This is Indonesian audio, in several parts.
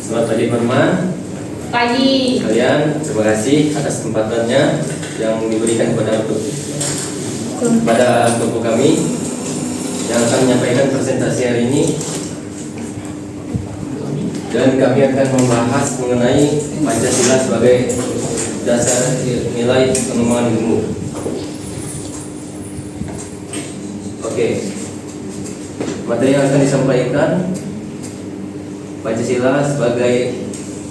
Selamat pagi teman-teman. Pagi. Kalian, terima kasih atas kesempatannya yang diberikan kepada kelompok kami yang akan menyampaikan presentasi hari ini. Dan kami akan membahas mengenai Pancasila sebagai dasar nilai pengembangan ilmu. Oke. Materi yang akan disampaikan Pancasila sebagai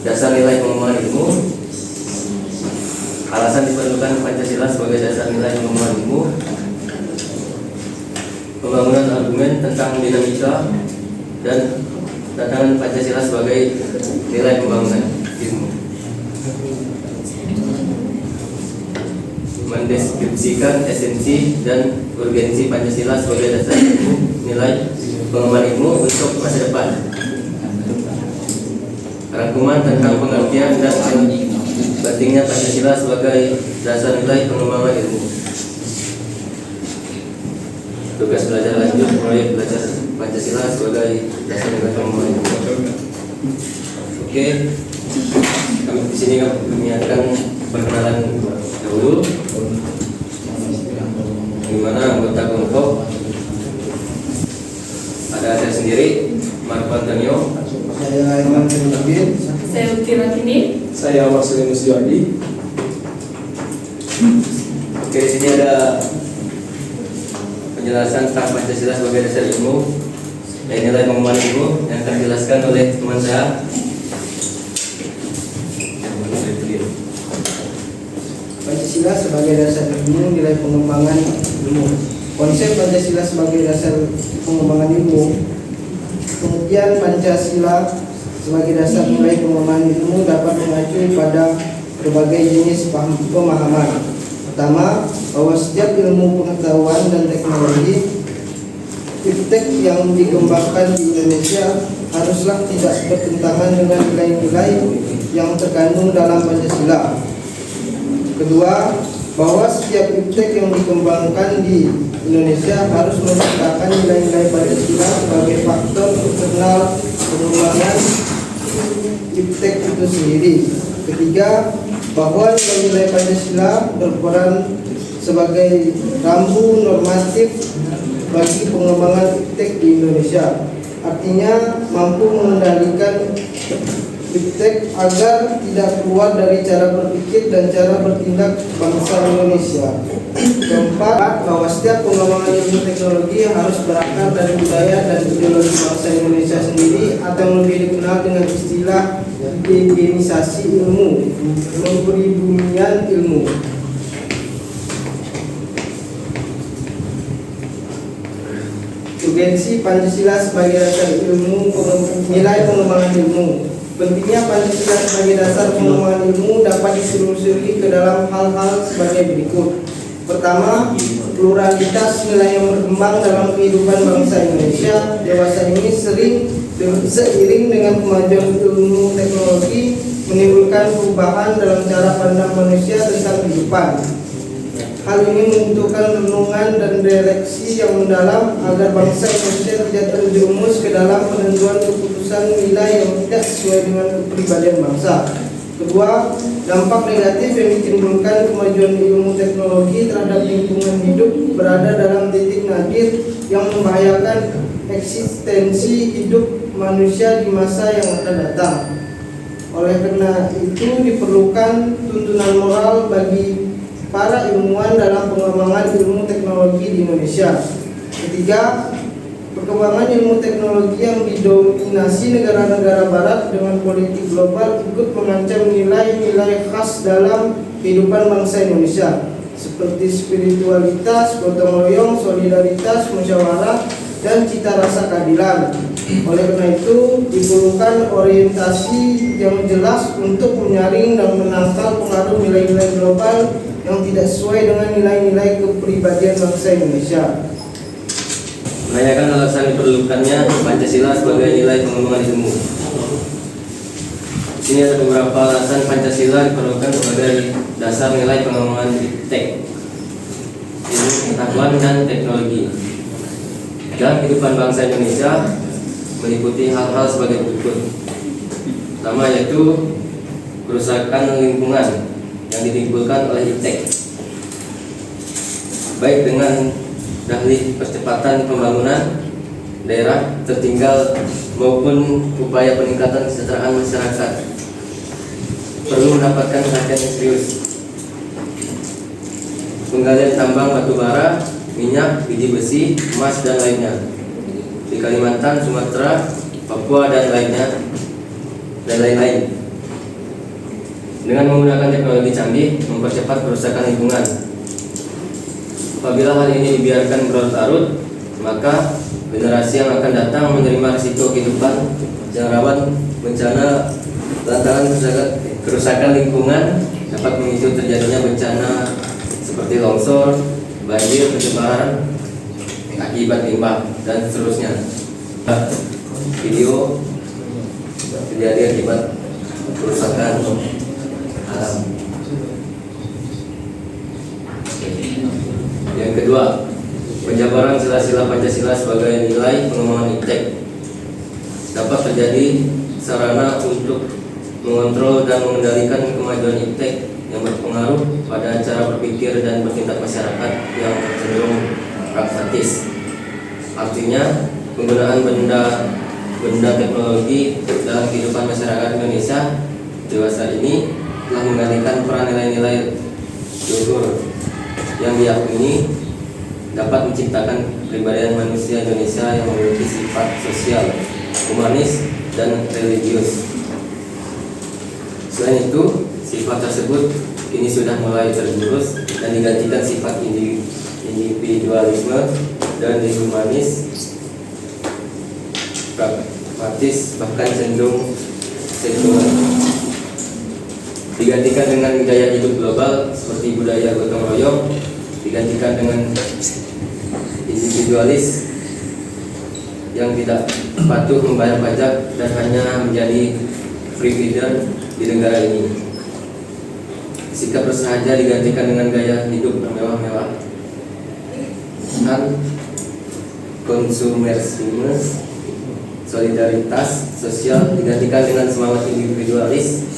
dasar nilai pengembangan ilmu. Alasan diperlukan Pancasila sebagai dasar nilai pengembangan ilmu. Pembangunan argumen tentang dinamika dan tantangan Pancasila sebagai nilai pembangunan ilmu. Mendeskripsikan esensi dan urgensi Pancasila sebagai dasar ilmu, nilai pengembangan ilmu untuk masa depan. Rangkuman tentang pengertian dan pentingnya Pancasila sebagai dasar nilai pengembangan ilmu. Tugas belajar lanjut mulai belajar Pancasila sebagai dasar nilai pengembangan ilmu. Oke, kami di sini kami akan perkenalan dahulu. Gimana anggota kelompok? Ada saya sendiri, Marco Antonio. Saya Iman Firman. Saya Utira Kini. Saya Marcelinus Yodi. Oke, di sini ada penjelasan tentang Pancasila sebagai dasar ilmu dan nilai pengembangan ilmu yang akan dijelaskan oleh teman saya. Pancasila sebagai dasar ilmu, nilai pengembangan ilmu. Konsep Pancasila sebagai dasar pengembangan ilmu. Kemudian Pancasila sebagai dasar nilai pengembangan ilmu dapat mengacu pada berbagai jenis pemahaman. Pertama, bahwa setiap ilmu pengetahuan dan teknologi iptek yang dikembangkan di Indonesia haruslah tidak bertentangan dengan nilai-nilai yang terkandung dalam Pancasila. Kedua, bahwa setiap iptek yang dikembangkan di Indonesia harus menciptakan nilai-nilai Pancasila sebagai faktor internal pengembangan iptek itu sendiri. Ketiga, bahwa nilai-nilai Pancasila berperan sebagai rambu normatif bagi pengembangan iptek di Indonesia. Artinya mampu mengendalikan iptek agar tidak keluar dari cara berpikir dan cara bertindak bangsa Indonesia. Keempat, bahwa setiap pengembangan ilmu teknologi harus berakar dari budaya dan ideologi bangsa Indonesia sendiri atau yang lebih dikenal dengan istilah indigenisasi ilmu, pembumian ilmu. Urgensi Pancasila sebagai dasar ilmu, nilai pengembangan ilmu. Pentingnya Pancasila sebagai dasar pengembangan ilmu dapat ditelusuri ke dalam hal-hal sebagai berikut. Pertama, pluralitas nilai yang berkembang dalam kehidupan bangsa Indonesia dewasa ini seiring dengan kemajuan ilmu teknologi menimbulkan perubahan dalam cara pandang manusia tentang kehidupan. Hal ini membutuhkan renungan dan refleksi yang mendalam agar bangsa Indonesia tidak terjerumus ke dalam penentuan keputusan nilai yang tidak sesuai dengan kepribadian bangsa. Kedua, dampak negatif yang ditimbulkan kemajuan ilmu teknologi terhadap lingkungan hidup berada dalam titik nadir yang membahayakan eksistensi hidup manusia di masa yang akan datang. Oleh karena itu diperlukan tuntunan moral bagi para ilmuwan dalam pengembangan ilmu teknologi di Indonesia. Ketiga, perkembangan ilmu teknologi yang didominasi negara-negara barat dengan politik global ikut mengancam nilai-nilai khas dalam kehidupan bangsa Indonesia seperti spiritualitas, gotong royong, solidaritas, musyawarah, dan cita rasa keadilan. Oleh karena itu diperlukan orientasi yang jelas untuk menyaring dan menangkal pengaruh nilai-nilai global yang tidak sesuai dengan nilai-nilai kepribadian bangsa Indonesia. Menanyakan alasan diperlukannya Pancasila sebagai nilai pengembangan ilmu. Di sini ada beberapa alasan Pancasila diperlukan sebagai dasar nilai pengembangan iptek, ilmu pengetahuan dan teknologi. Dalam kehidupan bangsa Indonesia meliputi hal-hal sebagai berikut. Pertama yaitu kerusakan lingkungan yang ditimbulkan oleh iptek, baik dengan dalih percepatan pembangunan daerah tertinggal maupun upaya peningkatan kesejahteraan masyarakat, perlu mendapatkan perhatian yang serius. Penggalian tambang batu bara, minyak, biji besi, emas dan lainnya di Kalimantan, Sumatera, Papua dan lain-lain dengan menggunakan teknologi canggih mempercepat kerusakan lingkungan. Apabila hal ini dibiarkan berlarut-larut, maka generasi yang akan datang menerima risiko kehidupan yang rawan bencana lantaran kerusakan lingkungan dapat memicu terjadinya bencana seperti longsor, banjir, pencemaran akibat limbah dan seterusnya. Video terjadi akibat kerusakan alam. Yang kedua, penjabaran sila-sila Pancasila sebagai nilai pengembangan iptek dapat terjadi sarana untuk mengontrol dan mengendalikan kemajuan iptek yang berpengaruh pada cara berpikir dan bertindak masyarakat yang cenderung pragmatis. Artinya, penggunaan benda teknologi dalam kehidupan masyarakat Indonesia dewasa ini telah menggantikan peran nilai-nilai luhur yang diyakini dapat menciptakan kepribadian manusia Indonesia yang memiliki sifat sosial, humanis, dan religius. Selain itu, sifat tersebut kini sudah mulai tergerus dan digantikan sifat individualisme dan humanis, pragmatis, bahkan cenderung sekuler. Digantikan dengan gaya hidup global seperti budaya gotong royong, digantikan dengan individualis yang tidak patuh membayar pajak dan hanya menjadi free rider di negara ini. Sikap bersahaja digantikan dengan gaya hidup bermewah-mewah dan konsumerisme. Solidaritas sosial digantikan dengan semangat individualis.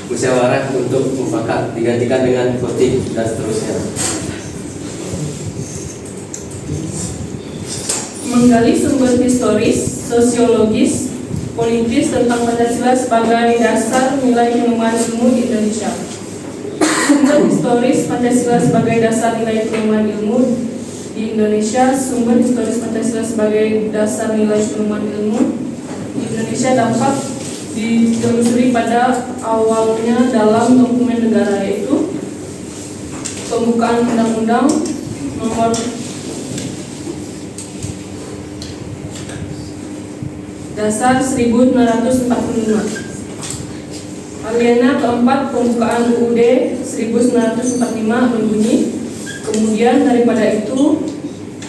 Musyawarah untuk mufakat digantikan dengan voting dan seterusnya. Menggali sumber historis, sosiologis, politis tentang Pancasila sebagai dasar nilai pengembangan ilmu di Indonesia. Sumber historis Pancasila sebagai dasar nilai pengembangan ilmu di Indonesia. Sumber historis Pancasila sebagai dasar nilai pengembangan ilmu di Indonesia dapat ditelusuri pada awalnya dalam dokumen negara, yaitu pembukaan Undang-Undang Nomor Dasar 1945. Alinea keempat pembukaan UUD 1945 berbunyi, kemudian daripada itu,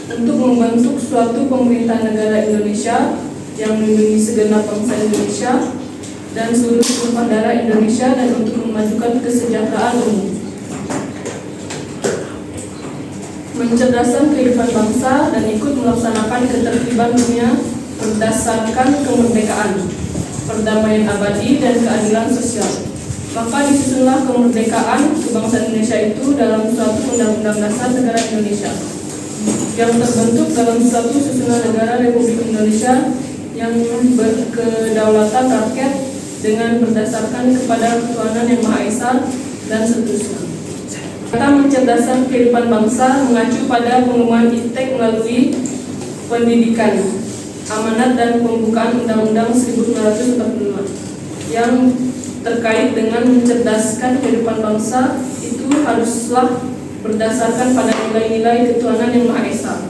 untuk membentuk suatu pemerintahan negara Indonesia yang melindungi segenap bangsa Indonesia dan seluruh tumpah darah Indonesia dan untuk memajukan kesejahteraan umum, mencerdaskan kehidupan bangsa dan ikut melaksanakan ketertiban dunia berdasarkan kemerdekaan, perdamaian abadi dan keadilan sosial. Maka disusunlah kemerdekaan kebangsaan Indonesia itu dalam suatu undang-undang dasar negara Indonesia yang terbentuk dalam suatu susunan negara Republik Indonesia yang berkedaulatan rakyat dengan berdasarkan kepada ketuhanan yang Maha Esa dan seterusnya. Kata mencerdaskan kehidupan bangsa mengacu pada pengembangan iptek melalui pendidikan, amanat dan pembukaan Undang-Undang 1945 yang terkait dengan mencerdaskan kehidupan bangsa itu haruslah berdasarkan pada nilai-nilai ketuhanan yang Maha Esa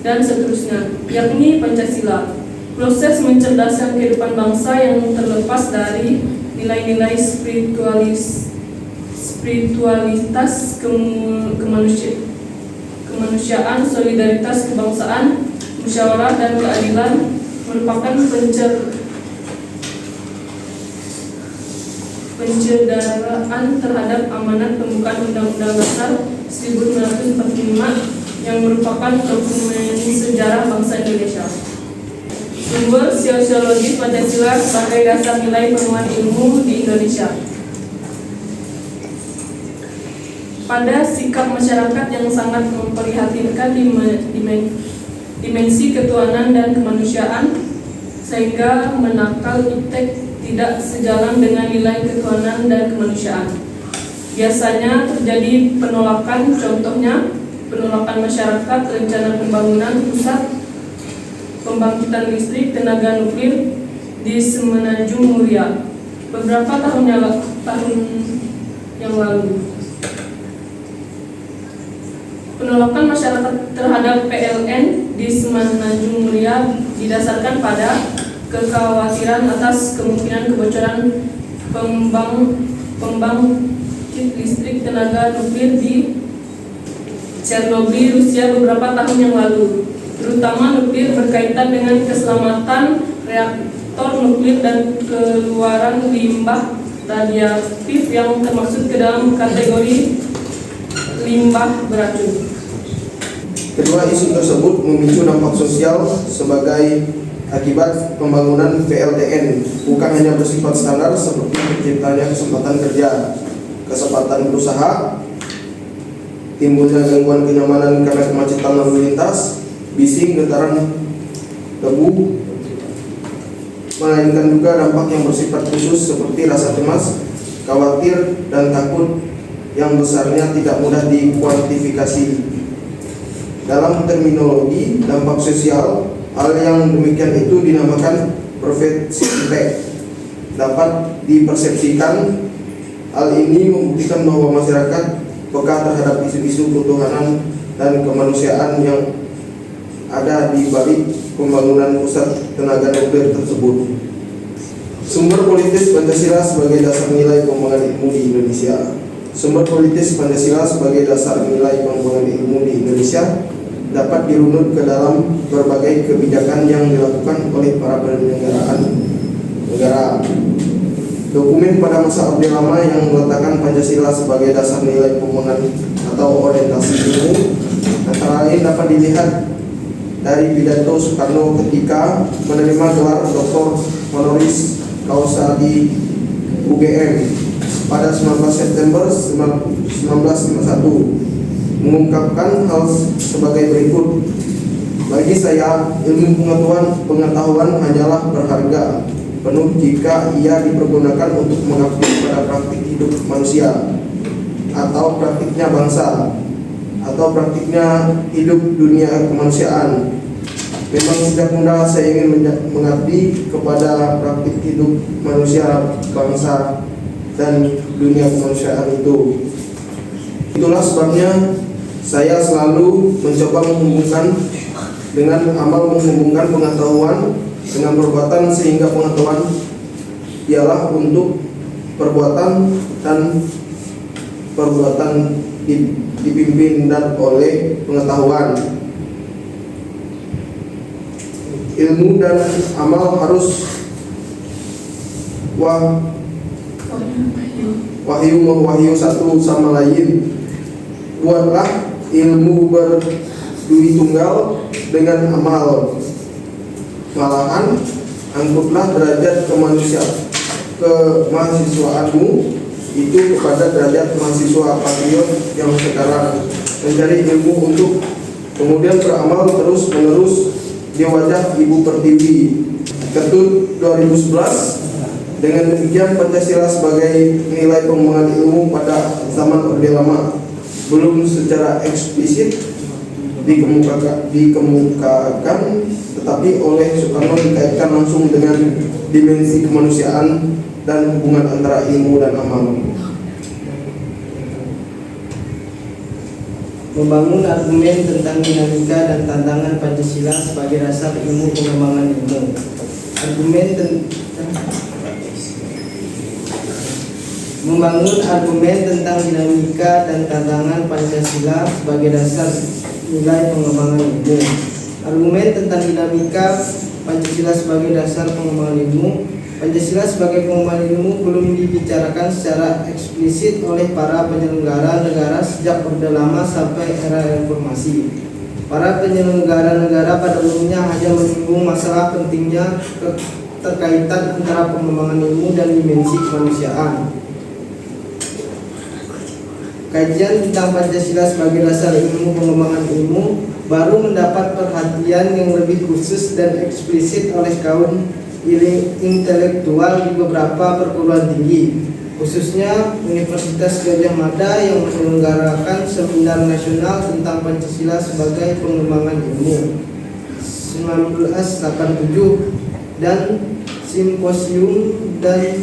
dan seterusnya, yakni Pancasila. Proses mencerdaskan kehidupan bangsa yang terlepas dari nilai-nilai spiritualitas, kemanusiaan, solidaritas kebangsaan, musyawarah dan keadilan merupakan pencederaan terhadap amanat pembukaan Undang-Undang Dasar 1945 yang merupakan dokumen sejarah bangsa Indonesia. Sumber sosiologi Pancasila sebagai dasar nilai penemuan ilmu di Indonesia. Pada sikap masyarakat yang sangat memprihatinkan dimensi ketuhanan dan kemanusiaan, sehingga menakal iptek tidak sejalan dengan nilai ketuhanan dan kemanusiaan. Biasanya terjadi penolakan, contohnya penolakan masyarakat rencana pembangunan pusat pembangkitan listrik tenaga nuklir di Semenanjung Muria beberapa tahun yang lalu. Penolakan masyarakat terhadap PLN di Semenanjung Muria didasarkan pada kekhawatiran atas kemungkinan kebocoran pembangkit listrik tenaga nuklir di Chernobyl, Rusia beberapa tahun yang lalu, terutama nuklir berkaitan dengan keselamatan reaktor nuklir dan keluaran limbah radioaktif yang termasuk ke dalam kategori limbah beracun. Kedua isu tersebut memicu dampak sosial sebagai akibat pembangunan PLTN, bukan hanya bersifat standar seperti terciptanya kesempatan kerja, kesempatan berusaha, timbulnya gangguan kenyamanan karena kemacetan lalu lintas, bising, getaran debu, melainkan juga dampak yang bersifat khusus seperti rasa cemas, khawatir, dan takut yang besarnya tidak mudah dikuantifikasi. Dalam terminologi dampak sosial, hal yang demikian itu dinamakan pervasive impact. Dapat dipersepsikan, hal ini membuktikan bahwa masyarakat peka terhadap isu-isu ketuhanan dan kemanusiaan yang ada di balik pembangunan pusat tenaga nuklir tersebut. Sumber politis Pancasila sebagai dasar nilai pengembangan ilmu di Indonesia. Sumber politis Pancasila sebagai dasar nilai pengembangan ilmu di Indonesia dapat dirunut ke dalam berbagai kebijakan yang dilakukan oleh para penyelenggaraan negara. Dokumen pada masa Orde Lama yang meletakkan Pancasila sebagai dasar nilai pengembangan atau orientasi ilmu antara lain dapat dilihat dari pidato Soekarno ketika menerima gelar Dr. Honoris Causa di UGM pada 19 September 1951, mengungkapkan hal sebagai berikut. Bagi saya, ilmu pengetahuan hanyalah berharga penuh jika ia dipergunakan untuk mengabdi pada praktik hidup manusia, atau praktiknya bangsa, atau praktiknya hidup dunia kemanusiaan. Memang sejak muda saya ingin mengabdi kepada praktik hidup manusia, bangsa, dan dunia kemanusiaan itu. Itulah sebabnya saya selalu mencoba menghubungkan dengan amal, menghubungkan pengetahuan dengan perbuatan, sehingga pengetahuan ialah untuk perbuatan dan perbuatan dipimpin dan oleh pengetahuan. Ilmu dan amal harus wahyu satu sama lain. Buatlah ilmu berdui tunggal dengan amal. Malahan angkutlah derajat kemahasiswaanmu itu kepada derajat mahasiswa patriot yang sekarang mencari ilmu untuk kemudian beramal terus menerus di wajah Ibu Pertiwi. Ketut 2011. Dengan demikian Pancasila sebagai nilai pengembangan ilmu pada zaman Orde Lama belum secara eksplisit dikemukakan, tetapi oleh Soekarno dikaitkan langsung dengan dimensi kemanusiaan dan hubungan antara ilmu dan amal. Membangun argumen tentang dinamika dan tantangan Pancasila sebagai dasar ilmu pengembangan ilmu. Membangun argumen tentang dinamika dan tantangan Pancasila sebagai dasar nilai pengembangan ilmu. Argumen tentang dinamika Pancasila sebagai dasar pengembangan ilmu. Pancasila sebagai pengembangan ilmu belum dibicarakan secara eksplisit oleh para penyelenggara negara sejak Orde Lama sampai era reformasi. Para penyelenggara negara pada umumnya hanya menyinggung masalah pentingnya keterkaitan antara pengembangan ilmu dan dimensi kemanusiaan. Kajian tentang Pancasila sebagai dasar ilmu pengembangan ilmu baru mendapat perhatian yang lebih khusus dan eksplisit oleh kaum intelektual di beberapa perguruan tinggi, khususnya Universitas Gadjah Mada yang menyelenggarakan seminar nasional tentang Pancasila sebagai pengembangan ilmu 1987 dan simposium dan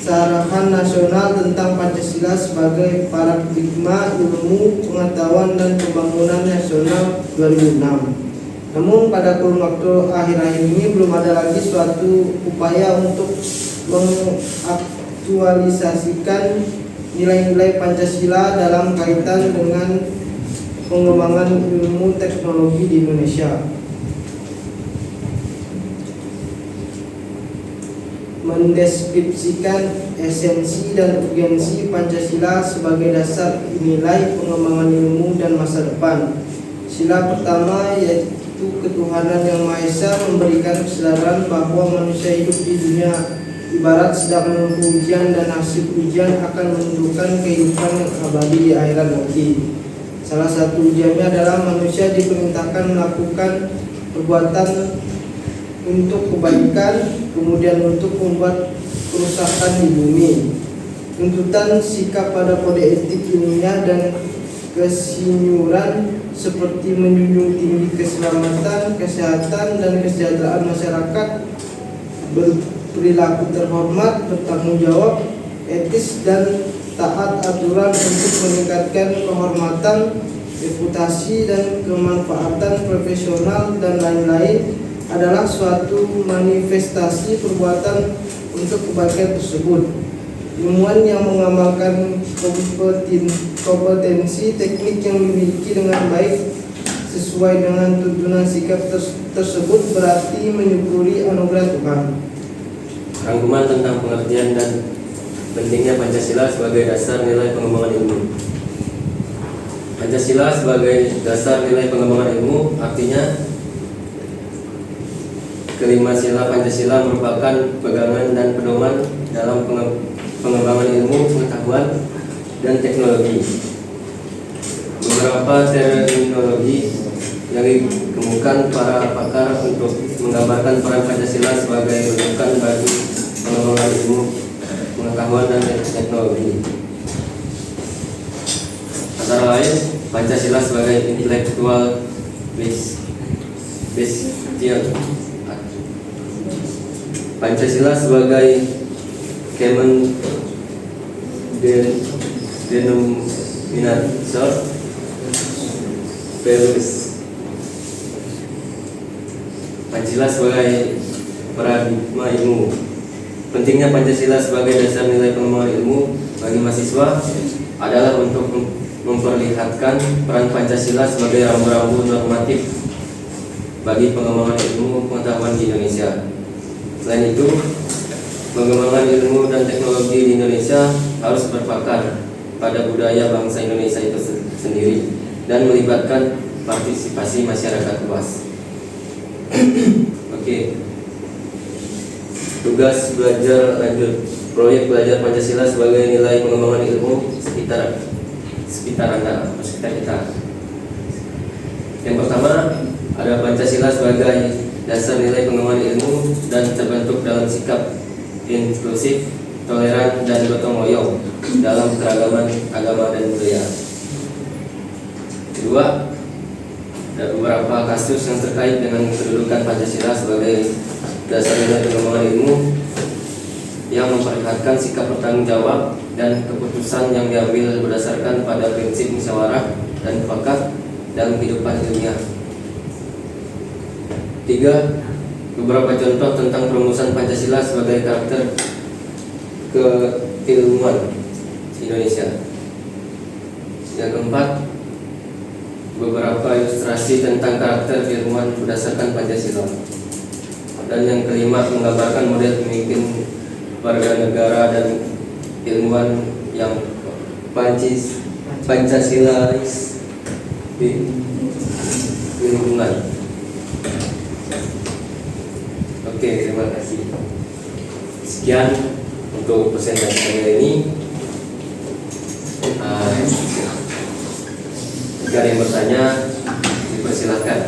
sarahan nasional tentang Pancasila sebagai paradigma ilmu pengetahuan dan pembangunan nasional 2006. Namun pada kurun waktu akhir-akhir ini belum ada lagi suatu upaya untuk mengaktualisasikan nilai-nilai Pancasila dalam kaitan dengan pengembangan ilmu teknologi di Indonesia. Mendeskripsikan esensi dan urgensi Pancasila sebagai dasar nilai pengembangan ilmu dan masa depan. Sila pertama yaitu ketuhanan yang Maha Esa memberikan kesadaran bahwa manusia hidup di dunia ibarat sedang menempuh ujian dan hasil ujian akan menentukan kehidupan yang abadi di akhirat nanti. Salah satu ujiannya adalah manusia diperintahkan melakukan perbuatan untuk kebaikan, kemudian untuk membuat kerusakan di bumi. Tuntutan sikap pada kode etik ilmiah dan kesinyuran seperti menjunjung tinggi keselamatan, kesehatan, dan kesejahteraan masyarakat, berperilaku terhormat, bertanggung jawab, etis, dan taat aturan untuk meningkatkan kehormatan, reputasi, dan kemanfaatan profesional, dan lain-lain adalah suatu manifestasi perbuatan untuk kebaikan tersebut. Ilmuwan yang mengamalkan kompetensi teknik yang dimiliki dengan baik sesuai dengan tuntunan sikap tersebut berarti menyukuri anugerah Tuhan. Rangkuman tentang pengertian dan pentingnya Pancasila sebagai dasar nilai pengembangan ilmu. Pancasila sebagai dasar nilai pengembangan ilmu artinya kelima sila Pancasila merupakan pegangan dan pedoman dalam pengembangan ilmu pengetahuan dan teknologi. Beberapa terminologi yang ditemukan para pakar untuk menggambarkan peran Pancasila sebagai rujukan bagi pengembangan ilmu pengetahuan dan teknologi. Antara lain, Pancasila sebagai intellectual bastion, Pancasila sebagai common denominator values, Pancasila sebagai paradigma ilmu. Pentingnya Pancasila sebagai dasar nilai pengembangan ilmu bagi mahasiswa adalah untuk memperlihatkan peran Pancasila sebagai rambu-rambu normatif bagi pengembangan ilmu pengetahuan di Indonesia. Selain itu, pengembangan ilmu dan teknologi di Indonesia harus berpakar pada budaya bangsa Indonesia itu sendiri dan melibatkan partisipasi masyarakat luas. Oke. Tugas belajar lanjut. Proyek belajar Pancasila sebagai nilai pengembangan ilmu sekitar Anda, sekitar kita. Yang pertama, ada Pancasila sebagai dasar nilai pengembangan ilmu dan terbentuk dalam sikap inklusif, toleran, dan gotong royong dalam keragaman agama dan budaya. Kedua, ada beberapa kasus yang terkait dengan kedudukan Pancasila sebagai dasar nilai pengembangan ilmu yang memperlihatkan sikap bertanggung jawab dan keputusan yang diambil berdasarkan pada prinsip musyawarah dan mufakat dalam kehidupan ilmiah. Tiga, beberapa contoh tentang perumusan Pancasila sebagai karakter keilmuan Indonesia. Yang keempat, beberapa ilustrasi tentang karakter keilmuan berdasarkan Pancasila. Dan yang kelima, menggambarkan model pemimpin warga negara dan ilmuwan yang Pancasilais. lingkungan. Oke, terima kasih. Sekian untuk presentasi kali ini. Jika ada yang bertanya, dipersilakan.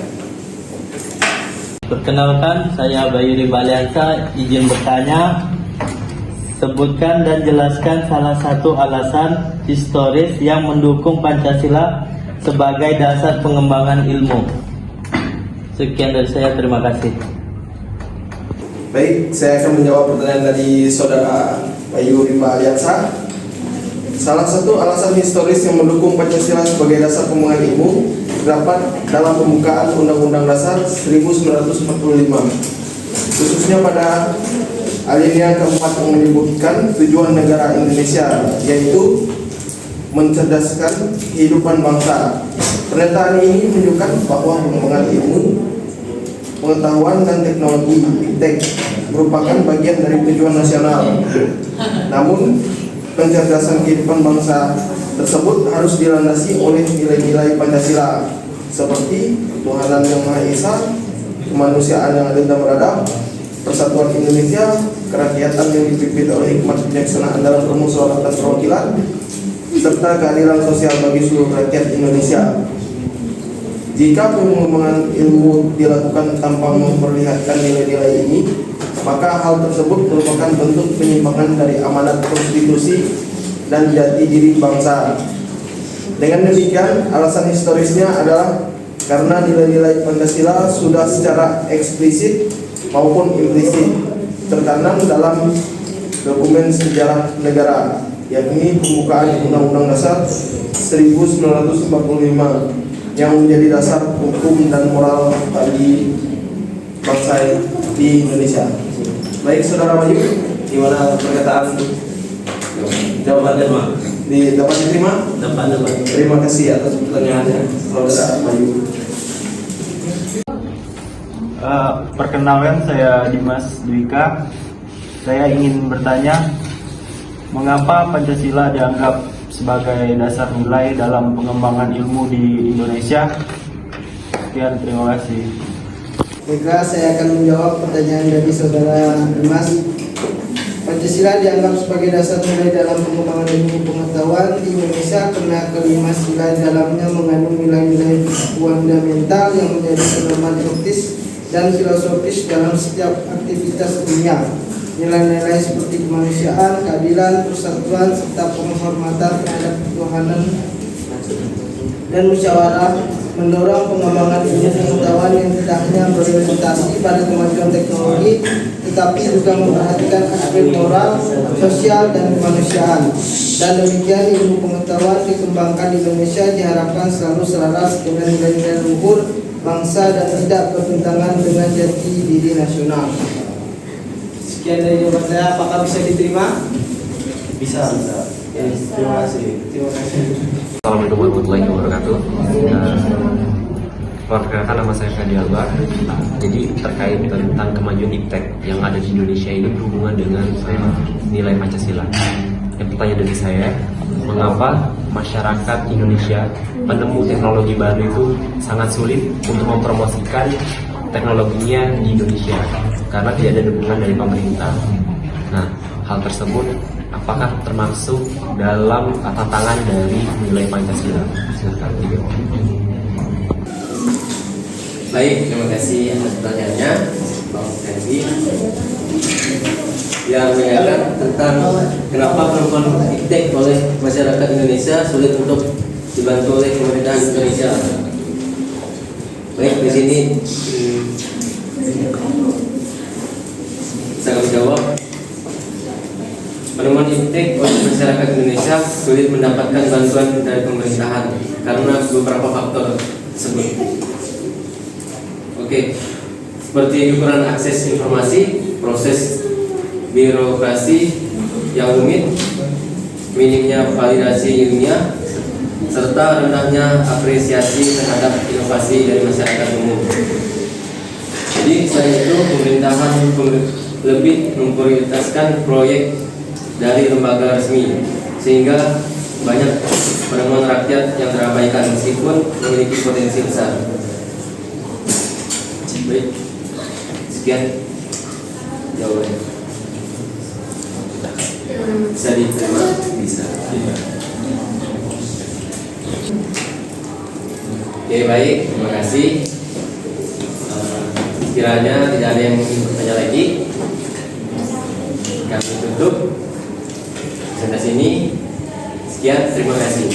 Perkenalkan, saya Bayu Ribaliansa, izin bertanya. Sebutkan dan jelaskan salah satu alasan historis yang mendukung Pancasila sebagai dasar pengembangan ilmu. Sekian dari saya, terima kasih. Baik, saya akan menjawab pertanyaan dari saudara Bayu Ribaliansa. Salah satu alasan historis yang mendukung Pancasila sebagai dasar pengembangan ilmu terdapat dalam pembukaan Undang-Undang Dasar 1945, khususnya pada alinea keempat yang menyebutkan tujuan negara Indonesia, yaitu mencerdaskan kehidupan bangsa. Pernyataan ini menunjukkan bahwa pengembangan ilmu, pengetahuan dan teknologi (IPTEK) merupakan bagian dari tujuan nasional. Namun, pencerdasan kehidupan bangsa tersebut harus dilandasi oleh nilai-nilai Pancasila seperti ketuhanan yang Maha Esa, kemanusiaan yang adil dan beradab, persatuan Indonesia, kerakyatan yang dipimpin oleh hikmat kebijaksanaan dalam permusyawaratan perwakilan, serta keadilan sosial bagi seluruh rakyat Indonesia. Jika pengembangan ilmu dilakukan tanpa memperlihatkan nilai-nilai ini, maka hal tersebut merupakan bentuk penyimpangan dari amanat konstitusi dan jati diri bangsa. Dengan demikian, alasan historisnya adalah karena nilai-nilai Pancasila sudah secara eksplisit maupun implisit tertanam dalam dokumen sejarah negara, yakni pembukaan Undang-Undang Dasar 1945 yang menjadi dasar hukum dan moral bagi bangsa di Indonesia. Baik, saudara Bayu, gimana perkataan jawabannya, Pak? Dapat diterima? Dapat. Terima kasih atas pertanyaannya, saudara Bayu. Perkenalkan, saya Dimas Dwika. Saya ingin bertanya, mengapa Pancasila dianggap sebagai dasar nilai dalam pengembangan ilmu di Indonesia? Sekian, terima kasih. Baiklah, saya akan menjawab pertanyaan dari saudara Dimas. Pancasila dianggap sebagai dasar nilai dalam pengembangan ilmu pengetahuan di Indonesia karena kelima sila di dalamnya mengandung nilai-nilai fundamental yang menjadi pedoman etis dan filosofis dalam setiap aktivitas dunia. Nilai-nilai seperti kemanusiaan, keadilan, persatuan, serta penghormatan terhadap ketuhanan dan musyawarah mendorong pengembangan ilmu pengetahuan yang tidak hanya berorientasi pada kemajuan teknologi, tetapi juga memperhatikan aspek moral, sosial, dan kemanusiaan. Dan demikian ilmu pengetahuan dikembangkan di Indonesia diharapkan selalu selaras dengan nilai-nilai luhur bangsa dan tidak bertentangan dengan jati diri nasional. Sekian dari jawaban saya, apakah bisa diterima? Bisa. Ya, terima kasih. Assalamualaikum warahmatullahi wabarakatuh. Perkenalkan, nama saya Fadi Albar. Jadi terkait tentang kemajuan IPTEK yang ada di Indonesia ini berhubungan dengan nilai Pancasila. Yang pertanyaan dari saya, mengapa masyarakat Indonesia penemu teknologi baru itu sangat sulit untuk mempromosikan teknologinya di Indonesia karena tidak ada dukungan dari pemerintah. Nah, hal tersebut apakah termasuk dalam tantangan dari nilai Pancasila? Silakan dijawab. Baik, terima kasih atas pertanyaannya, Bang Ferdi. Yang menanyakan tentang kenapa pengembangan IPTEK oleh masyarakat Indonesia sulit untuk dibantu oleh pemerintahan Indonesia. Baik, di sini saya akan jawab. Penemuan IPTEK oleh masyarakat Indonesia sulit mendapatkan bantuan dari pemerintahan karena beberapa faktor tersebut. Oke, seperti kekurangan akses informasi, proses birokrasi yang rumit, minimnya validasi ilmiah, serta rendahnya apresiasi terhadap inovasi dari masyarakat umum. Jadi selain itu, pemerintahan lebih memprioritaskan proyek dari lembaga resmi, sehingga banyak penemuan rakyat yang terabaikan meskipun memiliki potensi besar. Baik. Sekian jawabannya. Bisa diterima? Bisa. Oke, baik, terima kasih. Kiranya tidak ada yang ingin bertanya lagi, kami tutup sampai sini. Sekian, terima kasih.